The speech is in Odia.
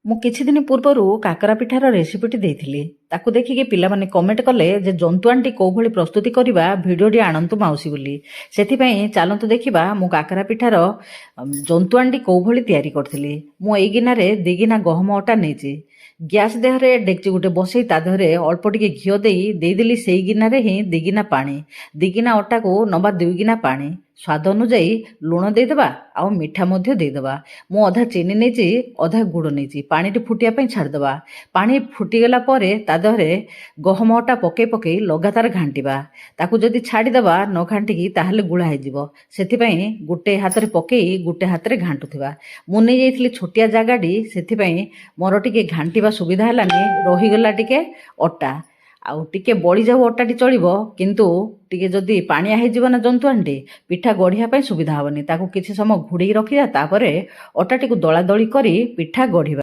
ମୁଁ କିଛି ଦିନ ପୂର୍ବରୁ କାକରା ପିଠାର ରେସିପିଟି ଦେଇଥିଲି। ତାକୁ ଦେଖିକି ପିଲାମାନେ କମେଣ୍ଟ କଲେ ଯେ ଜନ୍ତୁଆଣିଟି କୋଉଭଳି ପ୍ରସ୍ତୁତି କରିବା ଭିଡ଼ିଓଟି ଆଣନ୍ତୁ ମାଉସୀ ବୋଲି। ସେଥିପାଇଁ ଚାଲନ୍ତୁ ଦେଖିବା ମୁଁ କାକରା ପିଠାର ଜନ୍ତୁଆଣିଟି କୋଉଭଳି ତିଆରି କରିଥିଲି। ମୁଁ ଏଇ ଗିନାରେ 2 ଗିନା ଗହମ ଅଟା ନେଇଛି। ଗ୍ୟାସ୍ ଦେହରେ ଡେକ୍ଚି ଗୋଟେ ବସେଇ ତା ଦେହରେ ଅଳ୍ପ ଟିକେ ଘିଅ ଦେଇଦେଲି ସେଇ ଗିନାରେ ହିଁ 2 ଗିନା ପାଣି। 2 ଗିନା ଅଟାକୁ ନବା 2 ଗିନା ପାଣି। ସ୍ୱାଦ ଅନୁଯାୟୀ ଲୁଣ ଦେଇଦେବା ଆଉ ମିଠା ମଧ୍ୟ ଦେଇଦେବା। ମୁଁ ଅଧା ଚିନି ନେଇଛି, ଅଧା ଗୁଡ଼ ନେଇଛି। ପାଣିଟି ଫୁଟିବା ପାଇଁ ଛାଡ଼ିଦେବା। ପାଣି ଫୁଟିଗଲା ପରେ ତା ଦେହରେ ଗହମ ଅଟା ପକେଇ ଲଗାତାର ଘାଣ୍ଟିବା। ତାକୁ ଯଦି ଛାଡ଼ିଦେବା ନ ଘାଣ୍ଟିକି ତାହେଲେ ଗୁଳା ହେଇଯିବ। ସେଥିପାଇଁ ଗୋଟେ ହାତରେ ପକେଇ ଗୋଟେ ହାତରେ ଘାଣ୍ଟୁଥିବା। ମୁଁ ନେଇଯାଇଥିଲି ଛୋଟିଆ ଜାଗାଟି, ସେଥିପାଇଁ ମୋର ଟିକେ ଘାଣ୍ଟିବା ସୁବିଧା ହେଲାନି, ରହିଗଲା ଟିକେ ଅଟା। ଆଉ ଟିକେ ବଳିଯାଉ ଅଟାଟି ଚଳିବ, କିନ୍ତୁ ଟିକେ ଯଦି ପାଣିଆ ହେଇଯିବ ନା ଜନ୍ତୁଆଣିଟି, ପିଠା ଗଢ଼ିବା ପାଇଁ ସୁବିଧା ହେବନି। ତାକୁ କିଛି ସମୟ ଘୋଡ଼େଇ ରଖିବା, ତାପରେ ଅଟାଟିକୁ ଦଳାଦଳି କରି ପିଠା ଗଢ଼ିବା।